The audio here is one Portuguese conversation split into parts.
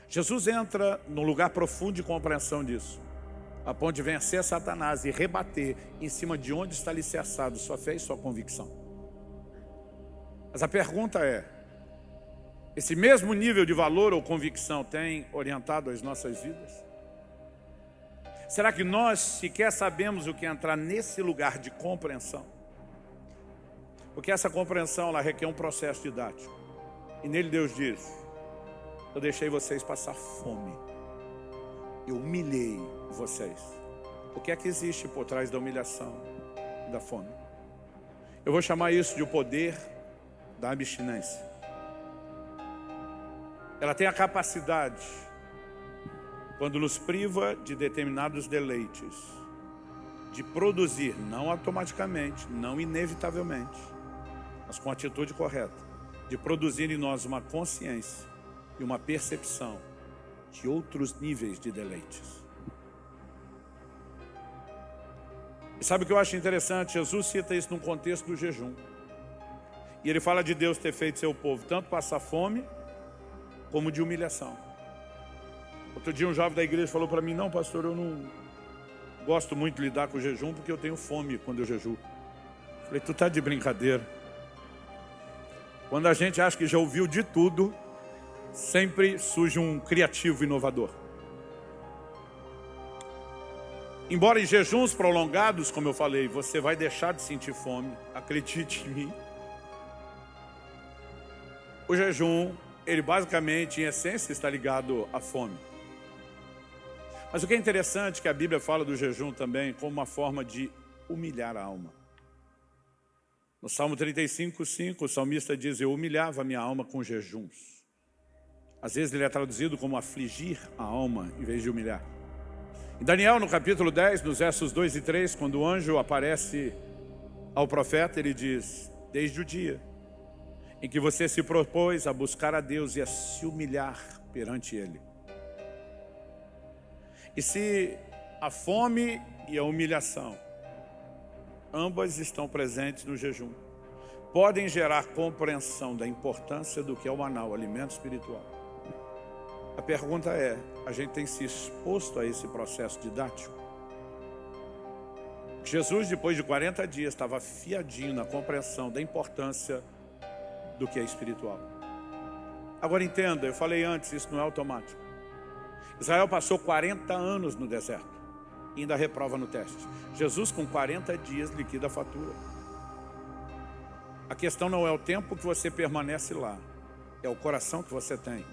Jesus entra num lugar profundo de compreensão disso, a ponto de vencer Satanás e rebater em cima de onde está alicerçado sua fé e sua convicção. Mas a pergunta é, esse mesmo nível de valor ou convicção tem orientado as nossas vidas? Será que nós sequer sabemos o que é entrar nesse lugar de compreensão? Porque essa compreensão, ela requer um processo didático. E nele Deus diz, eu deixei vocês passar fome. Eu humilhei vocês. O que é que existe por trás da humilhação e da fome? Eu vou chamar isso de o poder da abstinência. Ela tem a capacidade, quando nos priva de determinados deleites, de produzir, não automaticamente, não inevitavelmente, mas com a atitude correta, de produzir em nós uma consciência e uma percepção de outros níveis de deleites. E sabe o que eu acho interessante? Jesus cita isso num contexto do jejum. E ele fala de Deus ter feito seu povo tanto passar fome, como de humilhação. Outro dia um jovem da igreja falou para mim, não pastor, eu não gosto muito de lidar com o jejum porque eu tenho fome quando eu jejuo. Falei, tu tá de brincadeira. Quando a gente acha que já ouviu de tudo, sempre surge um criativo inovador. Embora em jejuns prolongados, como eu falei, você vai deixar de sentir fome, acredite em mim. O jejum, ele basicamente, em essência, está ligado à fome. Mas o que é interessante é que a Bíblia fala do jejum também como uma forma de humilhar a alma. No Salmo 35:5, o salmista diz, eu humilhava a minha alma com jejuns. Às vezes ele é traduzido como afligir a alma, em vez de humilhar. Em Daniel, no capítulo 10, nos versos 2 e 3, quando o anjo aparece ao profeta, ele diz, desde o dia em que você se propôs a buscar a Deus e a se humilhar perante Ele. E se a fome e a humilhação, ambas estão presentes no jejum, podem gerar compreensão da importância do que é o maná, o alimento espiritual. A pergunta é, a gente tem se exposto a esse processo didático? Jesus, depois de 40 dias, estava afiadinho na compreensão da importância do que é espiritual. Agora entenda, eu falei antes, isso não é automático. Israel passou 40 anos no deserto e ainda reprova no teste. Jesus com 40 dias liquida a fatura. A questão não é o tempo que você permanece lá, é o coração que você tem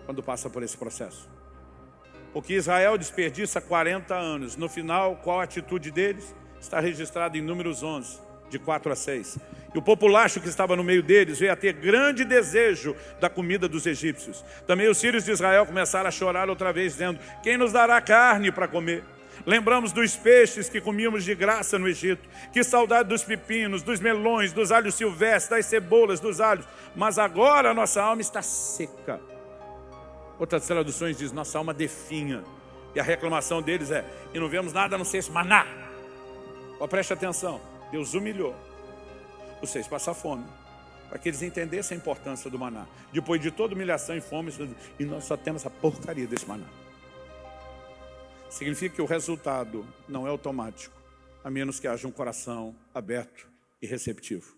quando passa por esse processo. Porque Israel desperdiça 40 anos. No final, qual a atitude deles? Está registrado em Números 11, de 4 a 6. E o populacho que estava no meio deles veio a ter grande desejo da comida dos egípcios. Também os filhos de Israel começaram a chorar outra vez, dizendo, quem nos dará carne para comer? Lembramos dos peixes que comíamos de graça no Egito. Que saudade dos pepinos, dos melões, dos alhos silvestres, das cebolas, dos alhos. Mas agora a nossa alma está seca. Outras traduções dizem, nossa alma definha. E a reclamação deles é, e não vemos nada a não ser esse maná. Ó, preste atenção, Deus humilhou vocês passar fome, para que eles entendessem a importância do maná. Depois de toda humilhação e fome, e nós só temos a porcaria desse maná. Significa que o resultado não é automático, a menos que haja um coração aberto e receptivo.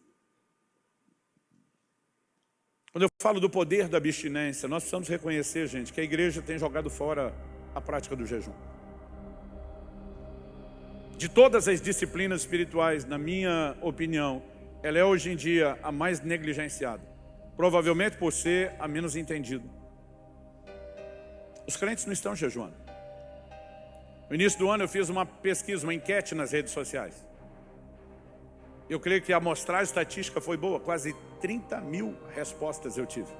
Quando eu falo do poder da abstinência, nós precisamos reconhecer, gente, que a igreja tem jogado fora a prática do jejum. De todas as disciplinas espirituais, na minha opinião, ela é hoje em dia a mais negligenciada. Provavelmente por ser a menos entendida. Os crentes não estão jejuando. No início do ano eu fiz uma pesquisa, uma enquete nas redes sociais. Eu creio que a amostragem estatística foi boa, quase 30 mil respostas eu tive.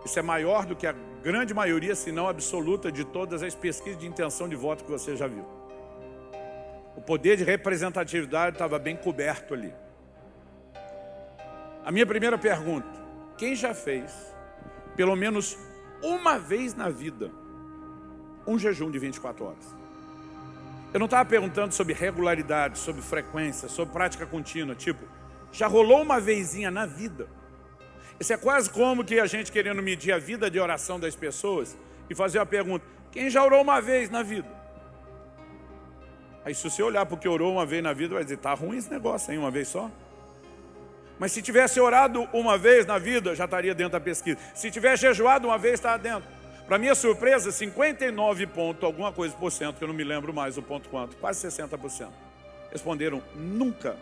Isso é maior do que a grande maioria, se não absoluta, de todas as pesquisas de intenção de voto que você já viu. O poder de representatividade estava bem coberto ali. A minha primeira pergunta, quem já fez, pelo menos uma vez na vida, um jejum de 24 horas? Eu não estava perguntando sobre regularidade, sobre frequência, sobre prática contínua, tipo, já rolou uma vezinha na vida? Isso é quase como que a gente querendo medir a vida de oração das pessoas e fazer a pergunta: quem já orou uma vez na vida? Aí se você olhar porque orou uma vez na vida, vai dizer: tá ruim esse negócio, hein? Uma vez só. Mas se tivesse orado uma vez na vida, já estaria dentro da pesquisa. Se tivesse jejuado uma vez, estava dentro. Para minha surpresa, 59 ponto, alguma coisa por cento, que eu não me lembro mais o ponto quanto, quase 60%, responderam nunca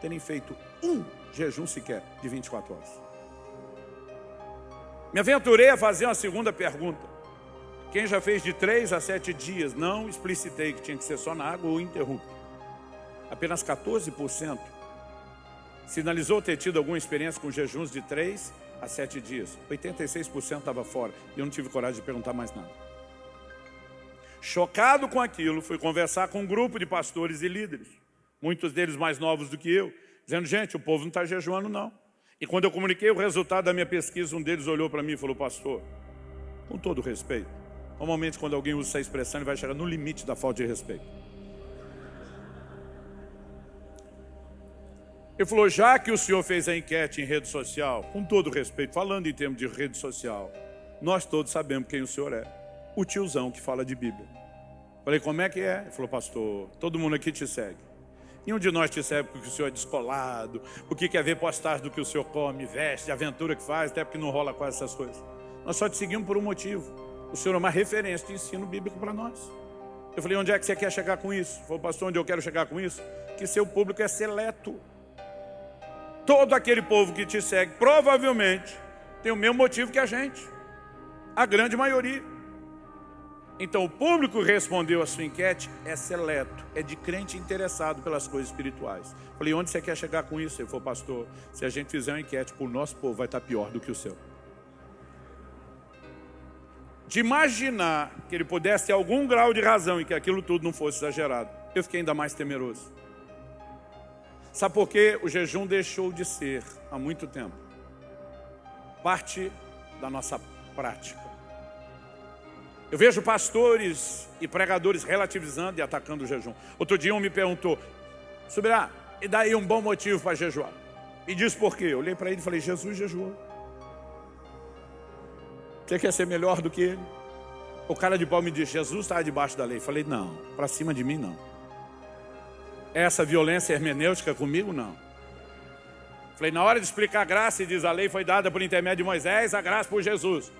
terem feito um jejum sequer de 24 horas. Me aventurei a fazer uma segunda pergunta. Quem já fez de 3 a 7 dias? Não explicitei que tinha que ser só na água ou interrupto. Apenas 14% sinalizou ter tido alguma experiência com jejuns de 3 a 7 dias. 86% estava fora. E eu não tive coragem de perguntar mais nada. Chocado com aquilo, fui conversar com um grupo de pastores e líderes, muitos deles mais novos do que eu, dizendo: gente, o povo não está jejuando não. E quando eu comuniquei o resultado da minha pesquisa, um deles olhou para mim e falou: pastor, com todo respeito, normalmente quando alguém usa essa expressão, ele vai chegar no limite da falta de respeito. Ele falou: já que o senhor fez a enquete em rede social, com todo respeito, falando em termos de rede social, nós todos sabemos quem o senhor é. O tiozão que fala de Bíblia. Falei: como é que é? Ele falou: pastor, todo mundo aqui te segue. Nenhum de nós te segue porque o senhor é descolado, porque quer ver postagem do que o senhor come, veste, aventura que faz, até porque não rola quase essas coisas. Nós só te seguimos por um motivo: o senhor é uma referência de ensino bíblico para nós. Eu falei: onde é que você quer chegar com isso? Ele falou: pastor, onde eu quero chegar com isso? Que seu público é seleto. Todo aquele povo que te segue provavelmente tem o mesmo motivo que a gente, a grande maioria. Então o público que respondeu a sua enquete é seleto, é de crente interessado pelas coisas espirituais. Falei: onde você quer chegar com isso? Ele falou: pastor, se a gente fizer uma enquete para o nosso povo, vai estar pior do que o seu. De imaginar que ele pudesse ter algum grau de razão e que aquilo tudo não fosse exagerado, eu fiquei ainda mais temeroso. Sabe por quê? O jejum deixou de ser, há muito tempo, parte da nossa prática. Eu vejo pastores e pregadores relativizando e atacando o jejum. Outro dia um me perguntou: Subirá, e daí um bom motivo para jejuar? E diz por quê? Eu olhei para ele e falei: Jesus jejuou. Você quer ser melhor do que ele? O cara de pau me disse: Jesus estava debaixo da lei. Eu falei: não, para cima de mim não. Essa violência hermenêutica comigo, não. Falei: na hora de explicar a graça, e diz: a lei foi dada por intermédio de Moisés, a graça por Jesus.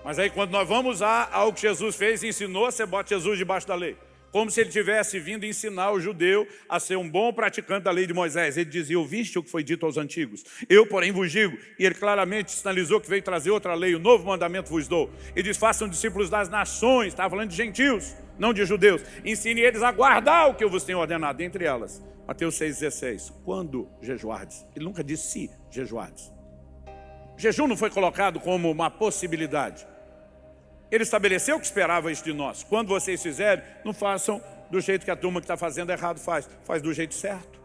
Mas aí quando nós vamos usar algo que Jesus fez e ensinou, você bota Jesus debaixo da lei. Como se ele tivesse vindo ensinar o judeu a ser um bom praticante da lei de Moisés. Ele dizia: ouviste o que foi dito aos antigos? Eu, porém, vos digo. E ele claramente sinalizou que veio trazer outra lei: o novo mandamento vos dou. Ele diz: façam discípulos das nações. Estava falando de gentios, não de judeus. Ensine eles a guardar o que eu vos tenho ordenado. Entre elas, Mateus 6,16. Quando jejuardes? Ele nunca disse se jejuardes. O jejum não foi colocado como uma possibilidade. Ele estabeleceu que esperava isso de nós. Quando vocês fizerem, não façam do jeito que a turma que está fazendo errado faz. Faz do jeito certo.